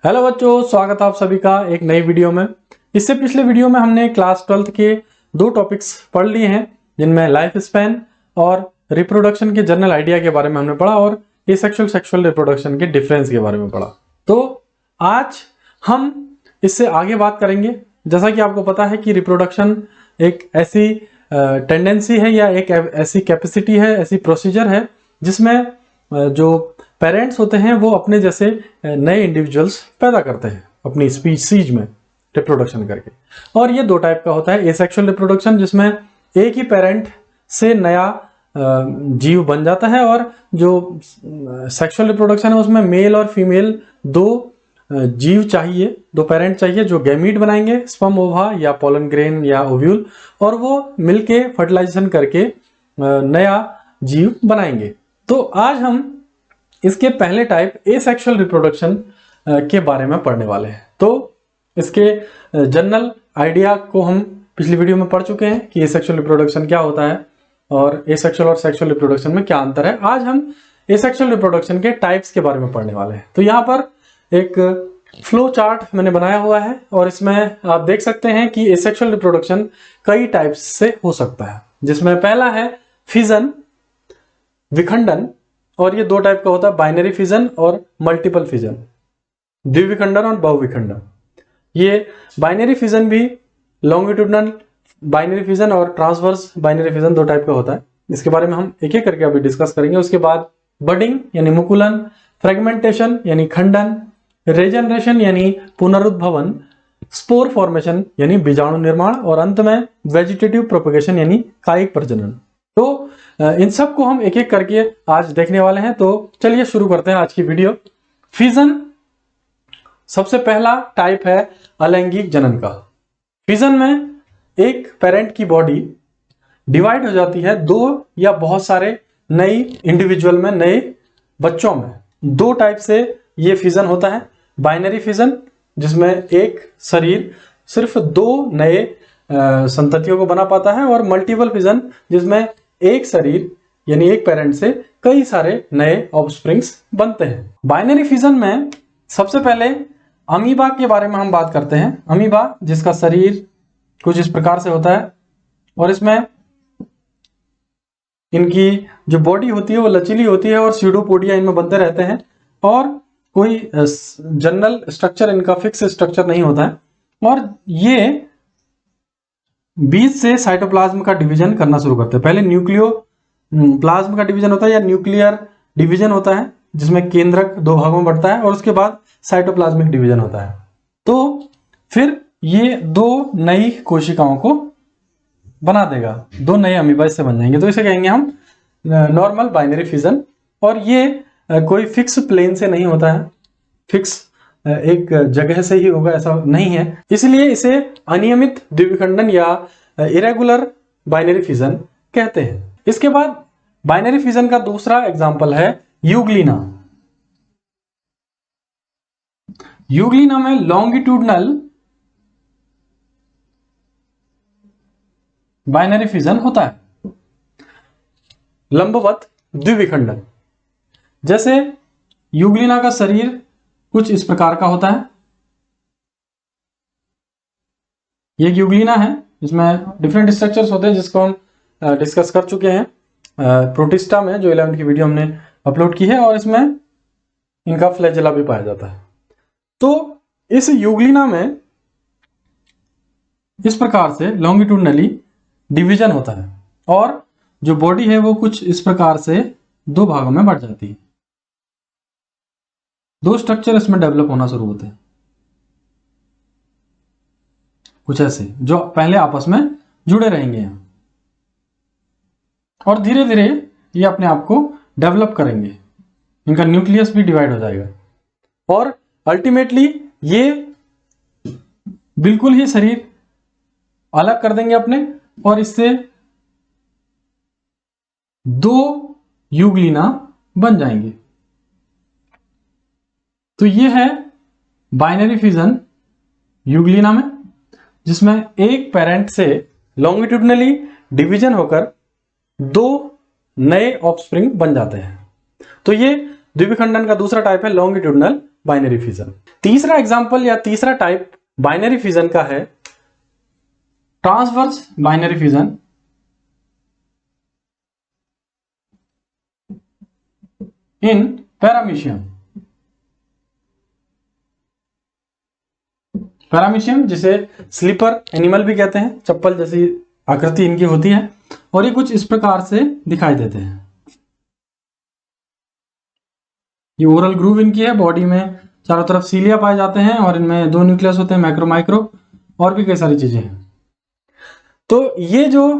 Hello बच्चों, स्वागत है आप सभी का एक नई वीडियो में। इससे पिछले वीडियो में हमने क्लास 12th के दो टॉपिक्स पढ़ लिए हैं, जिनमें लाइफ स्पैन और रिप्रोडक्शन के जनरल आइडिया के बारे में हमने पढ़ा और एसेक्सुअल सेक्सुअल रिप्रोडक्शन के डिफरेंस के बारे में पढ़ा। तो आज हम इससे आगे बात करेंगे। जैसा कि आपको पता है कि रिप्रोडक्शन एक ऐसी टेंडेंसी है या एक ऐसी कैपेसिटी है, ऐसी प्रोसीजर है जिसमें जो पेरेंट्स होते हैं वो अपने जैसे नए इंडिविजुअल्स पैदा करते हैं अपनी स्पीसीज में रिप्रोडक्शन करके। और ये दो टाइप का होता है, एसेक्सुअल रिप्रोडक्शन जिसमें एक ही पेरेंट से नया जीव बन जाता है, और जो सेक्सुअल रिप्रोडक्शन है उसमें मेल और फीमेल दो जीव चाहिए, दो पेरेंट चाहिए जो गैमीट बनाएंगे, स्पर्म ओवा या पोलन ग्रेन या ओव्यूल, और वो मिलके फर्टिलाइजेशन करके नया जीव बनाएंगे। तो आज हम इसके पहले टाइप एसेक्सुअल रिप्रोडक्शन के बारे में पढ़ने वाले हैं। तो इसके जनरल आइडिया को हम पिछली वीडियो में पढ़ चुके हैं कि एसेक्सुअल रिप्रोडक्शन क्या होता है और एसेक्सुअल और सेक्सुअल रिप्रोडक्शन में क्या अंतर है। आज हम एसेक्सुअल रिप्रोडक्शन के टाइप्स के बारे में पढ़ने वाले हैं। तो यहाँ पर एक फ्लो चार्ट मैंने बनाया हुआ है और इसमें आप देख सकते हैं कि एसेक्सुअल रिप्रोडक्शन कई टाइप्स से हो सकता है, जिसमें पहला है फिजन, विखंडन, और ये दो टाइप का होता है, बाइनरी फिजन और मल्टीपल फिजन, द्विविखंडन और बहुविखंडन। ये बाइनरी फिजन भी लॉन्गिट्यूडनल बाइनरी फिजन और ट्रांसवर्स बाइनरी फिजन दो टाइप का होता है। इसके बारे में हम एक एक करके अभी डिस्कस करेंगे। उसके बाद बडिंग यानी मुकुलन, फ्रेगमेंटेशन यानी खंडन, रेजनरेशन यानी पुनरुद्भवन, स्पोर फॉर्मेशन यानी बीजाणु निर्माण, और अंत में वेजिटेटिव प्रोपगेशन यानी कायिक प्रजनन। तो इन सब को हम एक एक करके आज देखने वाले हैं। तो चलिए शुरू करते हैं आज की वीडियो। फिजन सबसे पहला टाइप है अलैंगिक जनन का। फिजन में एक पेरेंट की बॉडी डिवाइड हो जाती है दो या बहुत सारे नई इंडिविजुअल में, नए बच्चों में। दो टाइप से ये फिजन होता है, बाइनरी फिजन जिसमें एक शरीर सिर्फ दो नए संततियों को बना पाता है, और मल्टीपल फिजन जिसमें एक शरीर यानी एक पेरेंट से कई सारे नए ऑफस्प्रिंग्स बनते हैं। बाइनरी फिजन में सबसे पहले अमीबा के बारे में हम बात करते हैं। अमीबा जिसका शरीर कुछ इस प्रकार से होता है, और इसमें इनकी जो बॉडी होती है वो लचीली होती है और स्यूडोपोडिया इनमें बनते रहते हैं, और कोई जनरल स्ट्रक्चर इनका फिक्स स्ट्रक्चर नहीं होता है। और ये बीज से साइटोप्लाज्म का डिवीजन करना शुरू करते हैं। पहले न्यूक्लियो प्लाज्म का डिवीजन होता है या न्यूक्लियर डिवीजन होता है, जिसमें केंद्रक दो भागों में बढ़ता है, और उसके बाद साइटोप्लाज्मिक डिवीजन होता है। तो फिर ये दो नई कोशिकाओं को बना देगा, दो नए अमीबा इससे बन जाएंगे। तो इसे कहेंगे हम नॉर्मल बाइनरी फिजन। और ये कोई फिक्स प्लेन से नहीं होता है, फिक्स एक जगह से ही होगा ऐसा नहीं है, इसलिए इसे अनियमित द्विविखंडन या इरेगुलर बाइनरी फिजन कहते हैं। इसके बाद बाइनरी फिजन का दूसरा एग्जांपल है यूग्लिना। यूग्लिना में लॉन्गिट्यूडनल बाइनरी फिजन होता है, लंबवत द्विविखंडन। जैसे यूग्लिना का शरीर कुछ इस प्रकार का होता है। ये यूग्लिना है, इसमें डिफरेंट स्ट्रक्चर्स होते हैं जिसको हम डिस्कस कर चुके हैं प्रोटिस्टा में, जो 11th की वीडियो हमने अपलोड की है, और इसमें इनका फ्लैजेला भी पाया जाता है। तो इस यूग्लिना में इस प्रकार से लॉन्गिट्यूडनली डिवीजन होता है, और जो बॉडी है वो कुछ इस प्रकार से दो भागों में बढ़ जाती है। दो स्ट्रक्चर इसमें डेवलप होना शुरू होते हैं, कुछ ऐसे जो पहले आपस में जुड़े रहेंगे यहाँ, और धीरे धीरे ये अपने आप को डेवलप करेंगे। इनका न्यूक्लियस भी डिवाइड हो जाएगा, और अल्टीमेटली ये बिल्कुल ही शरीर अलग कर देंगे अपने, और इससे दो यूग्लिना बन जाएंगे। तो ये है बाइनरी फिजन यूग्लिना में, जिसमें एक पेरेंट से लॉन्गिट्यूडनली डिवीजन होकर दो नए ऑफस्प्रिंग बन जाते हैं। तो ये द्विविखंडन का दूसरा टाइप है लॉन्गिट्यूडनल बाइनरी फिजन। तीसरा एग्जांपल या तीसरा टाइप बाइनरी फिजन का है ट्रांसवर्स बाइनरी फिजन। इन पैरामीशियम, पैरामीशियम जिसे स्लीपर एनिमल भी कहते हैं, चप्पल जैसी आकृति इनकी होती है और ये कुछ इस प्रकार से दिखाई देते हैं। ये ओरल ग्रूव इनकी है, बॉडी में चारों तरफ सीलिया पाए जाते हैं और इनमें 2 न्यूक्लियस होते हैं, मैक्रो माइक्रो, और भी कई सारी चीजें हैं। तो ये जो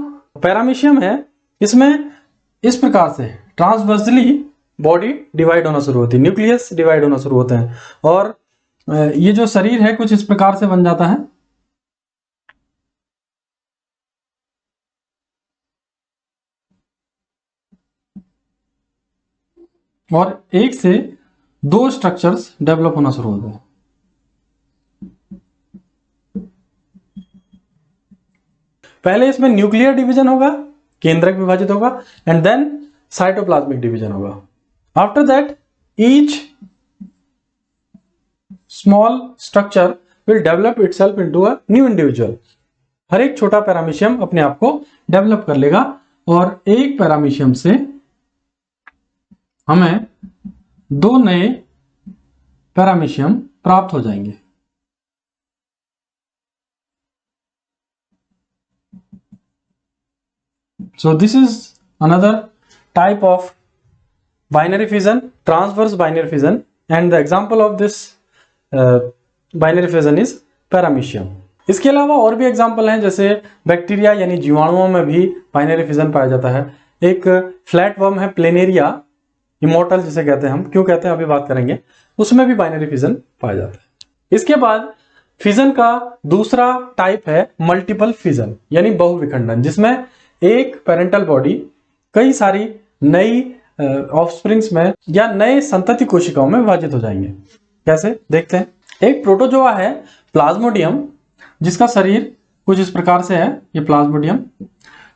पैरामीशियम है इसमें इस प्रकार से ट्रांसवर्सली बॉडी डिवाइड होना शुरू होती है, न्यूक्लियस डिवाइड होना शुरू होते हैं और ये जो शरीर है कुछ इस प्रकार से बन जाता है। और एक से 2 स्ट्रक्चर्स डेवलप होना शुरू होते हैं। पहले इसमें न्यूक्लियर डिवीजन होगा, केंद्रक विभाजित होगा, एंड देन साइटोप्लाज्मिक डिवीजन होगा। After that each small structure will develop itself into a new individual. हर एक छोटा पैरामीशियम अपने आप को डेवलप कर लेगा और एक पैरामीशियम से हमें 2 नए पैरामीशियम प्राप्त हो जाएंगे। So this is another type of binary fission, transverse binary fission, and the example of this binary fission is paramecium. इसके अलावा और भी एग्जाम्पल हैं, जैसे बैक्टीरिया यानी जीवाणुओं में भी बाइनरी फिजन पाया जाता है। एक फ्लैट वर्म है प्लेनेरिया इमोर्टल जिसे कहते हैं, हम क्यों कहते हैं अभी बात करेंगे, उसमें भी बाइनरी फिजन पाया जाता है। इसके बाद फिजन का दूसरा टाइप है मल्टीपल फिजन यानी बहुविखंडन, जिसमें एक पेरेंटल बॉडी कई सारी नई ऑफस्प्रिंग्स में या नए संतति कोशिकाओं में विभाजित हो जाएंगे। कैसे देखते हैं। एक प्रोटोजोआ है प्लाज्मोडियम, जिसका शरीर कुछ इस प्रकार से है, ये प्लाज्मोडियम।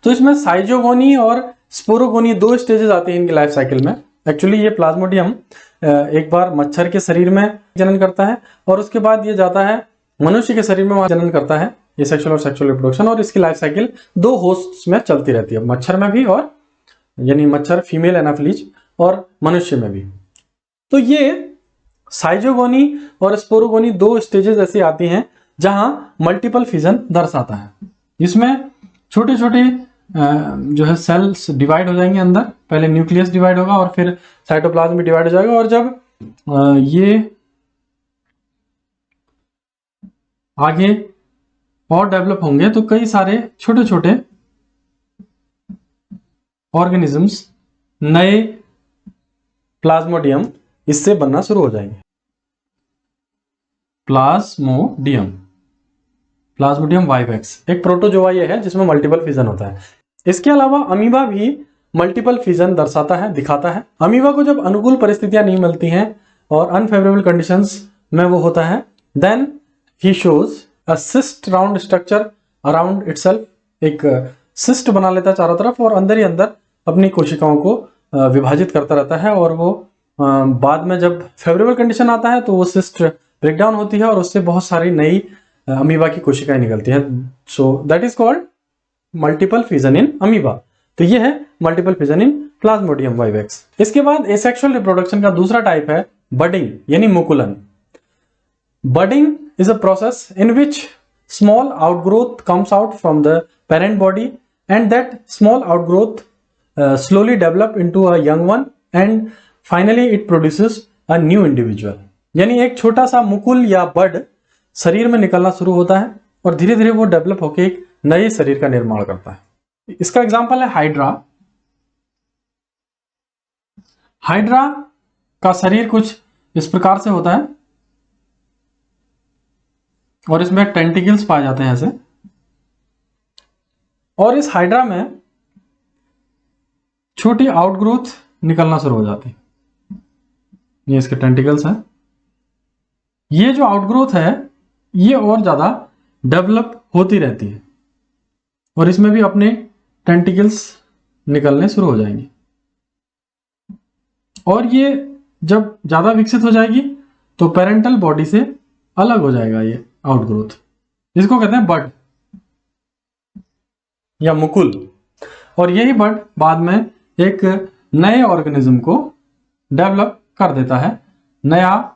तो इसमें साइजोगोनी और स्पोरोगोनी 2 स्टेजेस आते हैं इनकी लाइफ साइकिल में। एक्चुअली ये प्लाज्मोडियम एक बार मच्छर के शरीर में जनन करता है और उसके बाद ये जाता है मनुष्य के शरीर में, वहां जनन करता है, ये सेक्सुअल और सेक्सुअल रिप्रोडक्शन, और इसकी लाइफ साइकिल 2 होस्ट्स में चलती रहती है, मच्छर में भी और यानी मच्छर फीमेल एनाफिलीज और मनुष्य में भी। तो ये साइजोगोनी और स्पोरोगोनी 2 स्टेजेस ऐसी आती हैं जहां मल्टीपल फिजन दर्शाता है। इसमें छोटे छोटे जो है सेल्स डिवाइड हो जाएंगे अंदर, पहले न्यूक्लियस डिवाइड होगा और फिर साइटोप्लाज्म भी डिवाइड हो जाएगा, और जब ये आगे और डेवलप होंगे तो कई सारे छोटे छोटे ऑर्गेनिजम्स, नए प्लाज्मोडियम इससे बनना शुरू हो जाएंगे। प्लाज्मोडियम वाइवेक्स एक प्रोटोजोआ ये है जिसमें मल्टीपल फिजन होता है। इसके अलावा अमीबा भी मल्टीपल फिजन दर्शाता है, दिखाता है। अमीबा को जब अनुकूल परिस्थितियां नहीं मिलती हैं और अनफेवरेबल कंडीशंस में वो होता है, then he shows a cyst round structure around itself, एक सिस्ट बना लेता है चारों तरफ और अंदर ही अंदर अपनी कोशिकाओं को विभाजित करता रहता है, और वो बाद में जब फेवरेबल कंडीशन आता है तो वो सिस्ट ब्रेकडाउन होती है और उससे बहुत सारी नई अमीबा की कोशिकाएं निकलती हैं। So that is called multiple fission in amoeba. तो ये है मल्टीपल फिजन इन प्लाज्मोडियम वाइवेक्स। इसके बाद एसेक्सुअल रिप्रोडक्शन का दूसरा टाइप है बडिंग यानी मुकुलन। Budding is a process in which small outgrowth comes out from the parent body and that small outgrowth slowly develop into a young one and finally it produces a new individual। यानी एक छोटा सा मुकुल या बड शरीर में निकलना शुरू होता है और धीरे धीरे वो डेवलप होकर एक नए शरीर का निर्माण करता है। इसका एग्जांपल है हाइड्रा। हाइड्रा का शरीर कुछ इस प्रकार से होता है और इसमें टेंटिकल्स पाए जाते हैं ऐसे, और इस हाइड्रा में छोटी आउटग्रोथ निकलना शुरू हो जाती है। ये इसके टेंटिकल्स हैं। ये जो आउटग्रोथ है ये और ज्यादा डेवलप होती रहती है और इसमें भी अपने टेंटिकल्स निकलने शुरू हो जाएंगे, और ये जब ज्यादा विकसित हो जाएगी तो पेरेंटल बॉडी से अलग हो जाएगा ये आउटग्रोथ। इसको कहते हैं बड या मुकुल। और यही बड बाद में एक नए ऑर्गेनिज्म को डेवलप कर देता है, नया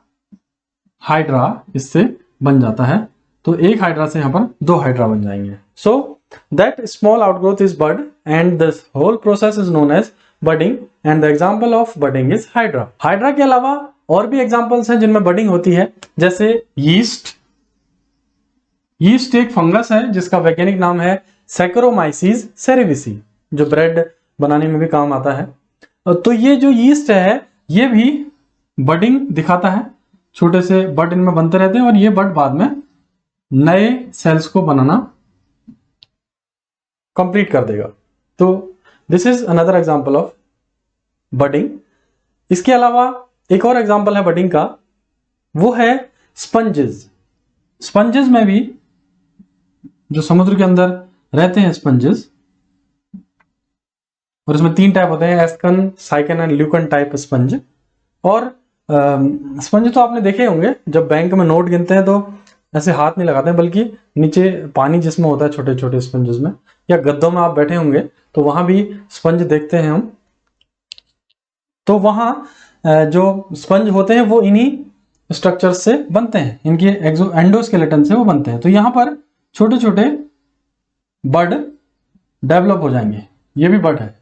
हाइड्रा इससे बन जाता है। तो एक हाइड्रा से यहां पर 2 हाइड्रा बन जाएंगे। So that small outgrowth is bud and this whole process is known as budding and the example of budding is hydra. Hydra के अलावा और भी एग्जांपल्स हैं जिनमें बडिंग होती है, जैसे यीस्ट। यीस्ट एक फंगस है जिसका वैज्ञानिक नाम है सैकरोमाइसीस सेरेविसी, जो ब्रेड बनाने में भी काम आता है। तो ये जो यीस्ट है ये भी बडिंग दिखाता है, छोटे से बड इनमें बनते रहते हैं और ये बड बाद में नए सेल्स को बनाना कंप्लीट कर देगा। तो this is another example of budding. इसके अलावा एक और एग्जांपल है बडिंग का, वो है स्पंजेस। स्पंजेस में भी, जो समुद्र के अंदर रहते हैं स्पंजेस, और इसमें 3 टाइप होते हैं, एस्कन, साइकन एंड ल्यूकन टाइप स्पंज। और स्पंज तो आपने देखे होंगे, जब बैंक में नोट गिनते हैं तो ऐसे हाथ नहीं लगाते हैं, बल्कि नीचे पानी जिसमें होता है छोटे छोटे स्पंजेस में, या गद्दों में आप बैठे होंगे तो वहां भी स्पंज देखते हैं हम। तो वहां जो स्पंज होते हैं वो इन्हीं स्ट्रक्चर्स से बनते हैं, इनके एंडोस्केलेटन से वो बनते हैं। तो यहां पर छोटे छोटे बड डेवलप हो जाएंगे, ये भी बड है।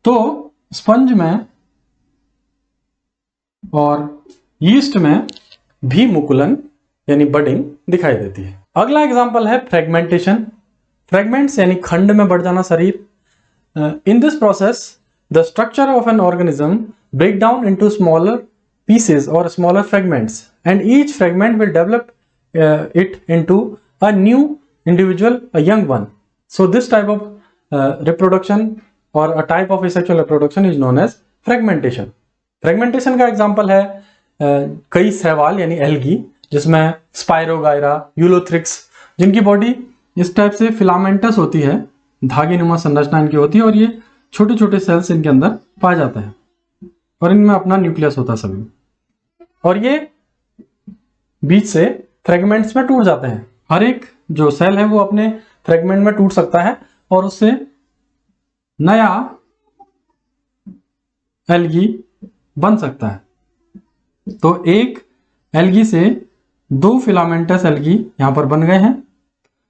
तो स्पंज में और यीस्ट में भी मुकुलन यानी बडिंग दिखाई देती है। अगला एग्जांपल है फ्रेगमेंटेशन। फ्रेगमेंट्स यानी खंड में बढ़ जाना शरीर। In this process the structure of an organism break down into smaller pieces और smaller fragments and each fragment will develop it into a new individual, a young one. So this type of reproduction और a type of asexual reproduction is known as fragmentation. Fragmentation का example है कई शैवाल यानी algae, जिसमें spirogyra, ulothrix, जिनकी body इस type से फिलामेंटस होती है, धागे नुमा संरचना इनकी होती है, और ये छोटे छोटे सेल्स इनके अंदर पाए जाते हैं और इनमें अपना न्यूक्लियस होता है सभी, और ये बीच से फ्रेगमेंट्स में टूट जाते हैं। हर एक जो सेल है वो अपने फ्रेगमेंट में टूट सकता है और उससे नया एल्गी बन सकता है। तो एक एल्गी से 2 फिलामेंटस एल्गी यहां पर बन गए हैं।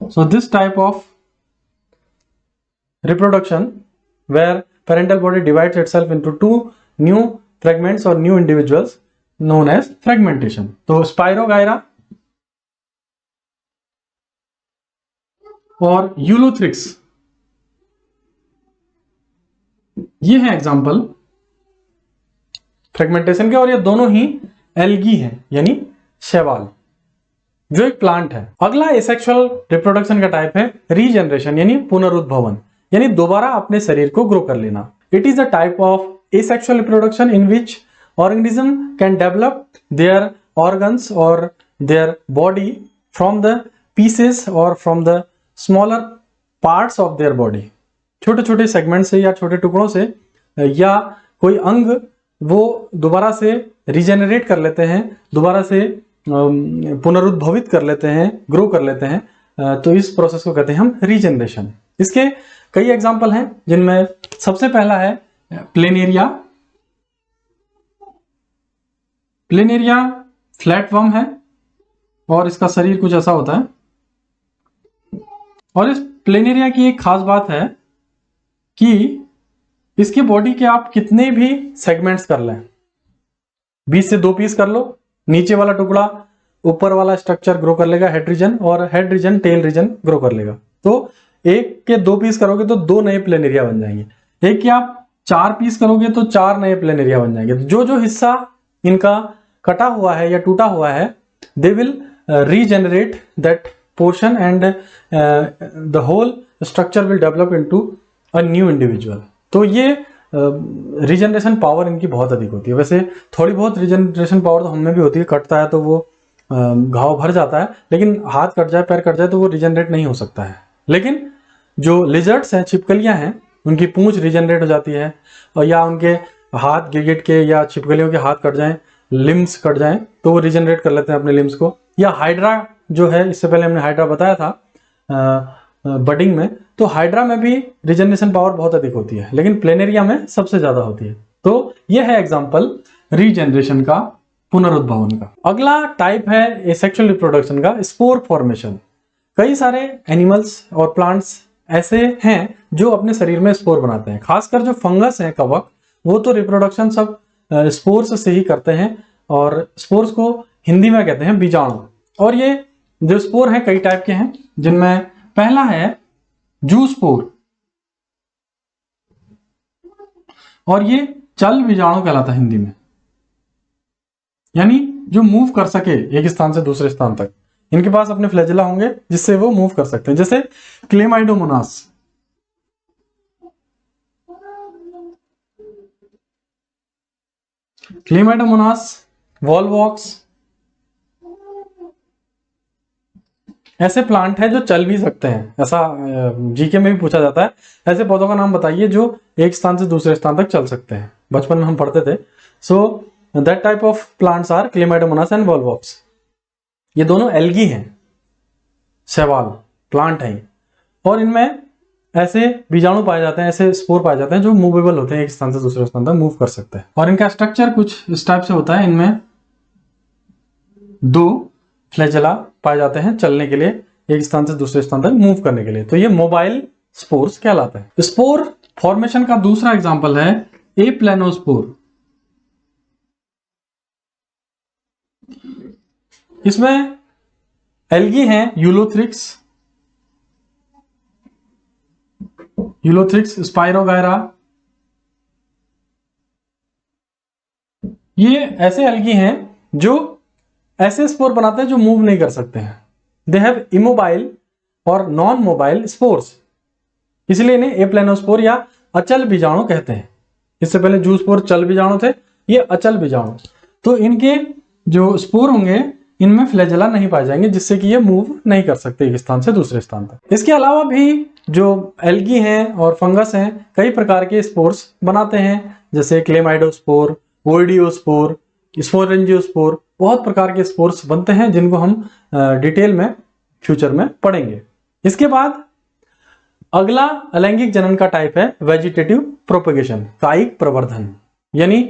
So this type of reproduction where parental body divides itself into 2 new fragments और new individuals known as fragmentation. तो स्पाइरोगायरा और यूलोथ्रिक्स ये हैं एग्जांपल फ्रेगमेंटेशन के, और ये दोनों ही एल्गी हैं यानी शैवाल, जो एक प्लांट है। अगला एसेक्सुअल रिप्रोडक्शन का टाइप है रीजनरेशन यानी पुनरुद्भवन, यानी दोबारा अपने शरीर को ग्रो कर लेना। It is a type of asexual reproduction in which organism can develop their organs और their body from the pieces और from the smaller parts of their body. छोटे छोटे सेगमेंट से या छोटे टुकड़ों से या कोई अंग वो दोबारा से रीजेनरेट कर लेते हैं, दोबारा से पुनरुद्भवित कर लेते हैं, ग्रो कर लेते हैं। तो इस प्रोसेस को कहते हैं हम रीजनरेशन। इसके कई एग्जांपल हैं, जिनमें सबसे पहला है प्लेनेरिया। प्लेनेरिया फ्लैटवर्म है और इसका शरीर कुछ ऐसा होता है। और इस प्लेनेरिया की एक खास बात है कि इसकी बॉडी के आप कितने भी सेगमेंट्स कर लें, 20 से 2 पीस कर लो, नीचे वाला टुकड़ा ऊपर वाला स्ट्रक्चर ग्रो कर लेगा, हेड रीजन, और head region tail region grow कर लेगा। तो एक के 2 पीस करोगे तो 2 नए प्लेनेरिया बन जाएंगे। एक के आप 4 पीस करोगे तो 4 नए प्लेनेरिया बन जाएंगे। जो जो हिस्सा इनका कटा हुआ है या टूटा हुआ है, they will regenerate that portion and the whole structure will develop into a new individual. तो ये रीजनरेशन पावर इनकी बहुत अधिक होती है। वैसे थोड़ी बहुत रीजनरेशन पावर तो हमें भी होती है, कटता है तो वो घाव भर जाता है, लेकिन हाथ कट जाए, पैर कट जाए तो वो रीजनरेट नहीं हो सकता है। लेकिन जो लिजर्ड्स हैं, छिपकलियां हैं, उनकी पूंछ रीजनरेट हो जाती है, और या उनके हाथ गिरगिट के या छिपकलियों के हाथ कट जाएं लिम्स कट जाएं तो वो रिजनरेट कर लेते हैं अपने लिम्स को। या हाइड्रा जो है, इससे पहले हमने हाइड्रा बताया था बडिंग में, तो हाइड्रा में भी रिजनरेशन पावर बहुत अधिक होती है, लेकिन प्लेनेरिया में सबसे ज्यादा होती है। तो यह है एग्जाम्पल रीजनरेशन का, पुनरुद्भवन का। अगला टाइप है एसेक्सुअल रिप्रोडक्शन का, स्पोर फॉर्मेशन। कई सारे एनिमल्स और प्लांट्स ऐसे हैं जो अपने शरीर में स्पोर बनाते हैं। खासकर जो फंगस हैं, कवक, वो तो रिप्रोडक्शन सब स्पोर्स से ही करते हैं, और स्पोर्स को हिंदी में कहते हैं बीजाणु। और ये जो स्पोर हैं कई टाइप के हैं, जिनमें पहला है जूस्पोर, और ये चल बीजाणु कहलाता है हिंदी में, यानी जो मूव कर सके एक स्थान से दूसरे स्थान तक। इनके पास अपने फ्लैजेला होंगे जिससे वो मूव कर सकते हैं, जैसे क्लेमाइडोमोनास। क्लेमाइडोमोनास, वॉलवॉक्स ऐसे प्लांट हैं जो चल भी सकते हैं। ऐसा जीके में भी पूछा जाता है, ऐसे पौधों का नाम बताइए जो एक स्थान से दूसरे स्थान तक चल सकते हैं। बचपन में हम पढ़ते थे। So that type of plants are chlamydomonas and volvox. ये दोनों एल्गी हैं, शैवाल प्लांट हैं, और इनमें ऐसे बीजाणु पाए जाते हैं, ऐसे स्पोर पाए जाते हैं जो मूवेबल होते हैं, एक स्थान से दूसरे स्थान तक मूव कर सकते हैं। और इनका स्ट्रक्चर कुछ इस टाइप से होता है। इनमें 2 फ्लैजेला पाए जाते हैं चलने के लिए, एक स्थान से दूसरे स्थान तक मूव करने के लिए। तो ये मोबाइल स्पोर्स कहलाते हैं। स्पोर फॉर्मेशन का दूसरा एग्जांपल है एप्लेनोस्पोर। इसमें एल्गी हैं यूलोथ्रिक्स, स्पाइरोगायरा। ये ऐसे एल्गी हैं जो ऐसे स्पोर बनाते हैं जो मूव नहीं कर सकते हैं। दे हैव इमोबाइल और नॉन मोबाइल स्पोर्स, इसलिए इन्हें एप्लेनोस्पोर या अचल बीजाणु कहते हैं। इससे पहले जूस्पोर चल बीजाणु थे, ये अचल बीजाणु। तो इनके जो स्पोर होंगे इनमें फ्लैजेला नहीं पाए जाएंगे, जिससे कि ये मूव नहीं कर सकते एक स्थान से दूसरे स्थान तक। इसके अलावा भी जो एल्गी हैं और फंगस हैं कई प्रकार के स्पोर्स बनाते हैं, जैसे क्लेमाइडोस्पोर, ओइडियोस्पोर, स्पोरेंजियोस्पोर। बहुत प्रकार के स्पोर्स बनते हैं जिनको हम डिटेल में फ्यूचर में पढ़ेंगे। इसके बाद अगला अलैंगिक जनन का टाइप है वेजिटेटिव प्रोपेगेशन, कायिक प्रवर्धन। यानी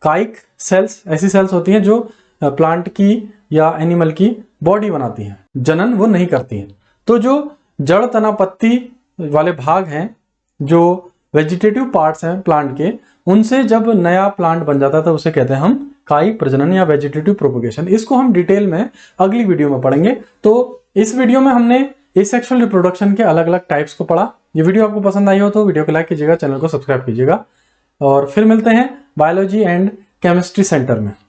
कायिक सेल्स ऐसी सेल्स होती हैं जो प्लांट की या एनिमल की बॉडी बनाती हैं, जनन वो नहीं करती हैं। तो जो जड़ तना पत्ती वाले भाग हैं, जो वेजिटेटिव पार्ट्स हैं प्लांट के, उनसे जब नया प्लांट बन जाता है तो उसे कहते हैं हम कायिक प्रजनन या वेजिटेटिव प्रोपेगेशन। इसको हम डिटेल में अगली वीडियो में पढ़ेंगे। तो इस वीडियो में हमने एसेक्सुअल रिप्रोडक्शन के अलग अलग टाइप्स को पढ़ा। ये वीडियो आपको पसंद आई हो तो वीडियो को लाइक कीजिएगा, चैनल को सब्सक्राइब कीजिएगा, और फिर मिलते हैं बायोलॉजी एंड केमिस्ट्री सेंटर में।